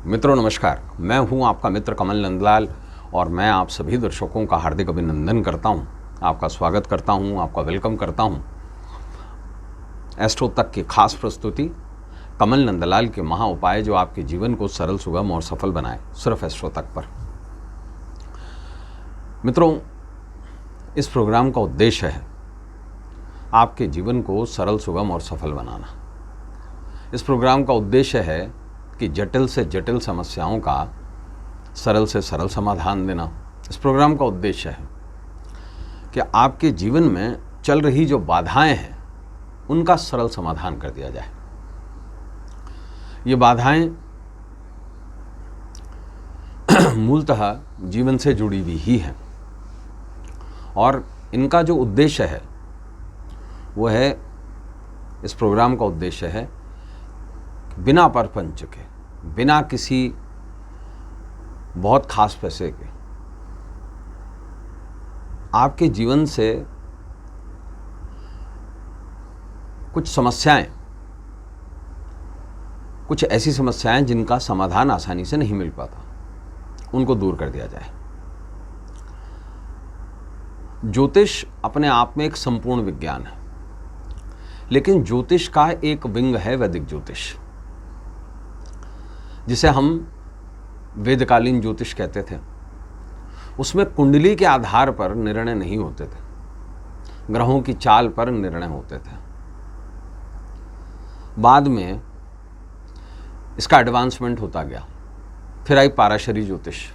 मित्रों नमस्कार, मैं हूं आपका मित्र कमल नंदलाल और मैं आप सभी दर्शकों का हार्दिक अभिनंदन करता हूं, आपका स्वागत करता हूं, आपका वेलकम करता हूं। एस्ट्रो तक की खास प्रस्तुति कमल नंदलाल के महा उपाय जो आपके जीवन को सरल, सुगम और सफल बनाए, सिर्फ एस्ट्रो तक पर। मित्रों, इस प्रोग्राम का उद्देश्य है आपके जीवन को सरल, सुगम और सफल बनाना। इस प्रोग्राम का उद्देश्य है कि जटिल से जटिल समस्याओं का सरल से सरल समाधान देना। इस प्रोग्राम का उद्देश्य है कि आपके जीवन में चल रही जो बाधाएं हैं उनका सरल समाधान कर दिया जाए। ये बाधाएं मूलतः जीवन से जुड़ी हुई ही हैं और इनका जो उद्देश्य है वो है, इस प्रोग्राम का उद्देश्य है बिना परपंच के, बिना किसी बहुत खास पैसे के आपके जीवन से कुछ समस्याएं, कुछ ऐसी समस्याएं जिनका समाधान आसानी से नहीं मिल पाता, उनको दूर कर दिया जाए। ज्योतिष अपने आप में एक संपूर्ण विज्ञान है, लेकिन ज्योतिष का एक विंग है वैदिक ज्योतिष, जिसे हम वेदकालीन ज्योतिष कहते थे। उसमें कुंडली के आधार पर निर्णय नहीं होते थे, ग्रहों की चाल पर निर्णय होते थे। बाद में इसका एडवांसमेंट होता गया। फिर आई पाराशरी ज्योतिष,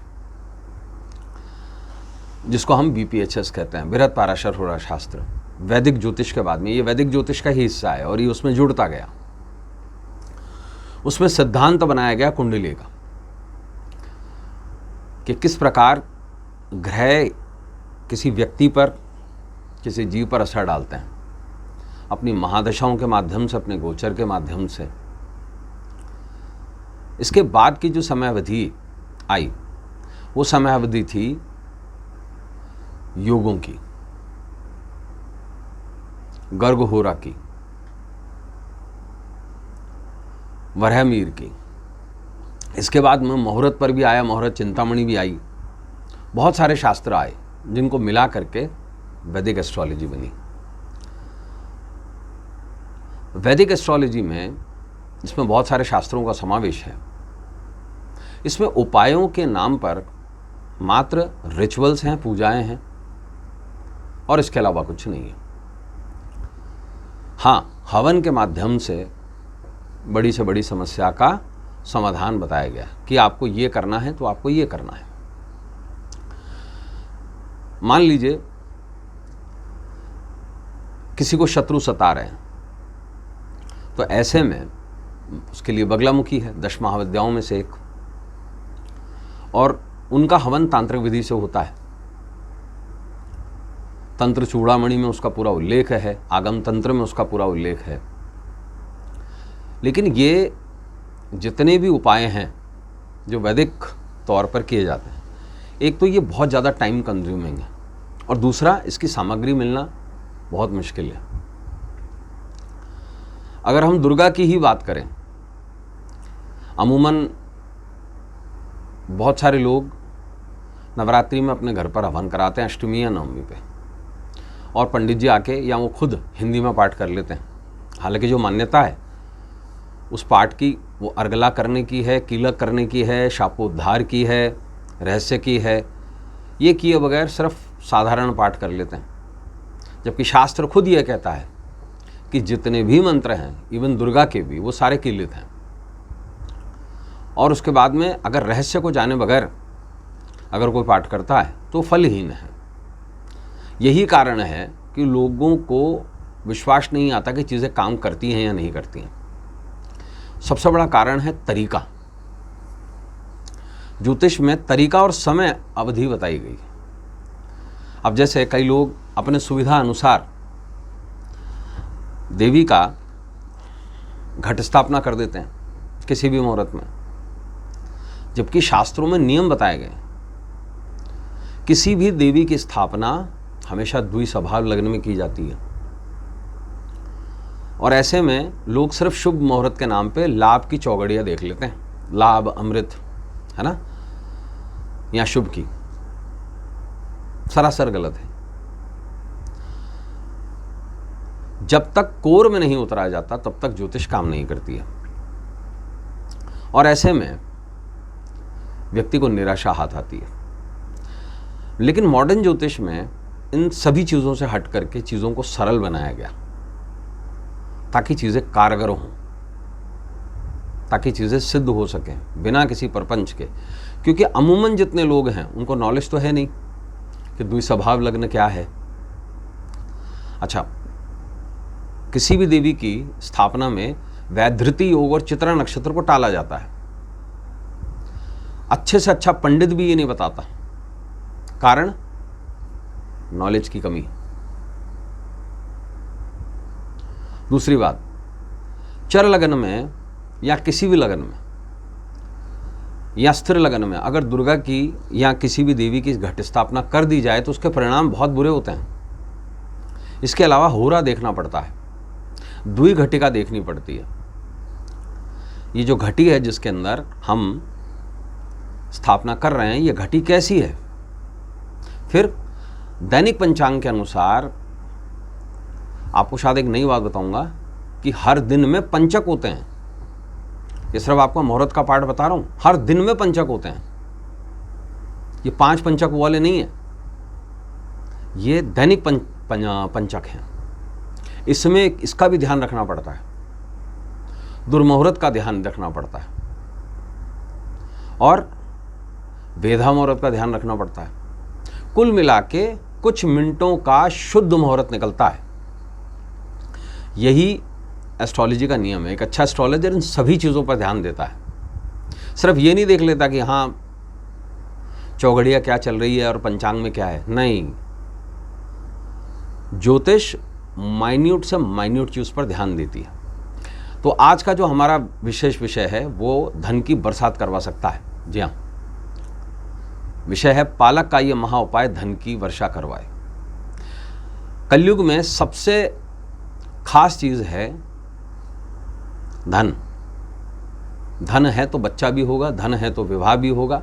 जिसको हम BPHS कहते हैं, बृहद पाराशर होरा शास्त्र। वैदिक ज्योतिष के बाद में ये वैदिक ज्योतिष का ही हिस्सा है और ये उसमें जुड़ता गया। उसमें सिद्धांत बनाया गया कुंडली का कि किस प्रकार ग्रह किसी व्यक्ति पर, किसी जीव पर असर डालते हैं, अपनी महादशाओं के माध्यम से, अपने गोचर के माध्यम से। इसके बाद की जो समयावधि आई वो समयावधि थी योगों की, गर्गहोरा की, वरहमीर की। इसके बाद में मुहूर्त पर भी आया, मुहूर्त चिंतामणि भी आई। बहुत सारे शास्त्र आए जिनको मिला करके वैदिक एस्ट्रोलॉजी बनी। वैदिक एस्ट्रोलॉजी में इसमें बहुत सारे शास्त्रों का समावेश है। इसमें उपायों के नाम पर मात्र रिचुअल्स हैं, पूजाएं हैं और इसके अलावा कुछ नहीं है। हाँ, हवन के माध्यम से बड़ी से बड़ी समस्या का समाधान बताया गया कि आपको ये करना है तो आपको ये करना है। मान लीजिए किसी को शत्रु सता रहे हैं, तो ऐसे में उसके लिए बगलामुखी है, 10 महाविद्याओं में से एक, और उनका हवन तांत्रिक विधि से होता है। तंत्र चूड़ामणि में उसका पूरा उल्लेख है, आगम तंत्र में उसका पूरा उल्लेख है। लेकिन ये जितने भी उपाय हैं जो वैदिक तौर पर किए जाते हैं, एक तो ये बहुत ज़्यादा टाइम कंज्यूमिंग है और दूसरा इसकी सामग्री मिलना बहुत मुश्किल है। अगर हम दुर्गा की ही बात करें, अमूमन बहुत सारे लोग नवरात्रि में अपने घर पर हवन कराते हैं, अष्टमी या नवमी पे, और पंडित जी आके या वो खुद हिंदी में पाठ कर लेते हैं। हालांकि जो मान्यता है उस पाठ की वो अर्गला करने की है, कीलक करने की है, शापोद्धार की है, रहस्य की है, ये किए बगैर सिर्फ साधारण पाठ कर लेते हैं। जबकि शास्त्र खुद ये कहता है कि जितने भी मंत्र हैं, इवन दुर्गा के भी, वो सारे कीलित हैं। और उसके बाद में अगर रहस्य को जाने बगैर अगर कोई पाठ करता है तो फलहीन है। यही कारण है कि लोगों को विश्वास नहीं आता कि चीज़ें काम करती हैं या नहीं करती हैं। सबसे बड़ा कारण है तरीका। ज्योतिष में तरीका और समय अवधि बताई गई। अब जैसे कई लोग अपने सुविधा अनुसार देवी का घट स्थापना कर देते हैं किसी भी मुहूर्त में, जबकि शास्त्रों में नियम बताए गए। किसी भी देवी की स्थापना हमेशा द्विस्वभाव लग्न में की जाती है और ऐसे में लोग सिर्फ शुभ मुहूर्त के नाम पे लाभ की चौगड़ियाँ देख लेते हैं लाभ, अमृत, है ना, या शुभ की, सरासर गलत है। जब तक कोर में नहीं उतरा जाता तब तक ज्योतिष काम नहीं करती है, और ऐसे में व्यक्ति को निराशा हाथ आती है। लेकिन मॉडर्न ज्योतिष में इन सभी चीज़ों से हट करके चीज़ों को सरल बनाया गया, ताकि चीज़ें कारगर हों, ताकि चीज़ें सिद्ध हो सकें बिना किसी परपंच के। क्योंकि अमूमन जितने लोग हैं उनको नॉलेज तो है नहीं कि द्विस्वभाव लग्न क्या है। अच्छा, किसी भी देवी की स्थापना में वैधृति योग और चित्रा नक्षत्र को टाला जाता है। अच्छे से अच्छा पंडित भी ये नहीं बताता, कारण नॉलेज की कमी। दूसरी बात, चर लगन में या किसी भी लगन में या स्थिर लगन में अगर दुर्गा की या किसी भी देवी की घट स्थापना कर दी जाए तो उसके परिणाम बहुत बुरे होते हैं। इसके अलावा होरा देखना पड़ता है, द्विघटिका देखनी पड़ती है। ये जो घटी है जिसके अंदर हम स्थापना कर रहे हैं, ये घटी कैसी है। फिर दैनिक पंचांग के अनुसार आपको शायद एक नई बात बताऊंगा कि हर दिन में पंचक होते हैं। ये सिर्फ आपको मुहूर्त का पाठ बता रहा हूं, हर दिन में पंचक होते हैं। ये 5 पंचक वाले नहीं है, ये दैनिक पंचक हैं। इसमें इसका भी ध्यान रखना पड़ता है, दुर्मुहूर्त का ध्यान रखना पड़ता है, और वेधा मुहूर्त का ध्यान रखना पड़ता है। कुल मिला के कुछ मिनटों का शुद्ध मुहूर्त निकलता है। यही एस्ट्रोलॉजी का नियम है। एक अच्छा एस्ट्रोलॉजर इन सभी चीज़ों पर ध्यान देता है, सिर्फ ये नहीं देख लेता कि हाँ चौघड़िया क्या चल रही है और पंचांग में क्या है। नहीं, ज्योतिष माइन्यूट से माइन्यूट चीज़ पर ध्यान देती है। तो आज का जो हमारा विशेष विषय है वो धन की बरसात करवा सकता है। जी हाँ, विषय है पालक का ये महा उपाय धन की वर्षा करवाए। कलयुग में सबसे खास चीज़ है धन। धन है तो बच्चा भी होगा, धन है तो विवाह भी होगा,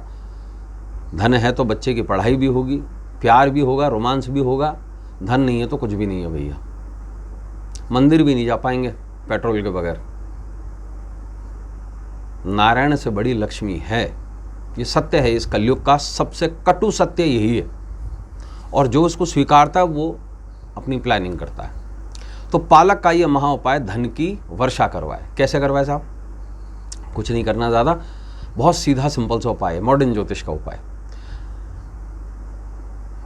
धन है तो बच्चे की पढ़ाई भी होगी, प्यार भी होगा, रोमांस भी होगा। धन नहीं है तो कुछ भी नहीं है भैया। मंदिर भी नहीं जा पाएंगे पेट्रोल के बगैर। नारायण से बड़ी लक्ष्मी है, ये सत्य है। इस कलयुग का सबसे कटु सत्य यही है, और जो इसको स्वीकारता है वो अपनी प्लानिंग करता है। तो पालक का ये महा उपाय धन की वर्षा करवाए। कैसे करवाए साहब? कुछ नहीं करना ज़्यादा, बहुत सीधा सिंपल सा उपाय है, मॉडर्न ज्योतिष का उपाय।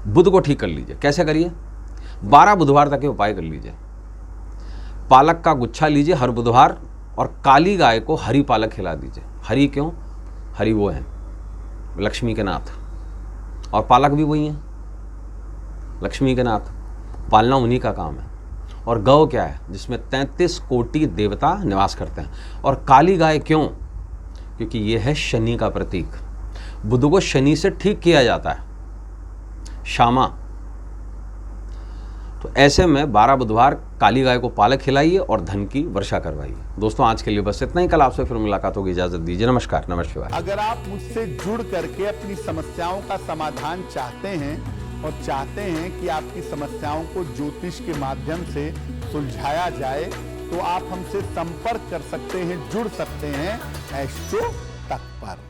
बुध को ठीक कर लीजिए। कैसे करिए? 12 बुधवार तक ये उपाय कर लीजिए। पालक का गुच्छा लीजिए हर बुधवार, और काली गाय को हरी पालक खिला दीजिए। हरी क्यों? हरी वो हैं लक्ष्मी के नाथ, और पालक भी वही हैं लक्ष्मी के नाथ। पालना उन्हीं का काम है। और गौ क्या है? जिसमें 33 कोटि देवता निवास करते हैं। और काली गाय क्यों? क्योंकि ये है शनि का प्रतीक। बुध को शनि से ठीक किया जाता है, श्यामा। तो ऐसे में 12 बुधवार काली गाय को पालक खिलाइए और धन की वर्षा करवाइए। दोस्तों आज के लिए बस इतना ही। कल आपसे फिर मुलाकात होगी। इजाजत दीजिए। नमस्कार। नमः शिवाय। अगर आप मुझसे जुड़ करके अपनी समस्याओं का समाधान चाहते हैं और चाहते हैं कि आपकी समस्याओं को ज्योतिष के माध्यम से सुलझाया जाए, तो आप हमसे संपर्क कर सकते हैं, जुड़ सकते हैं एस्ट्रो तक पर।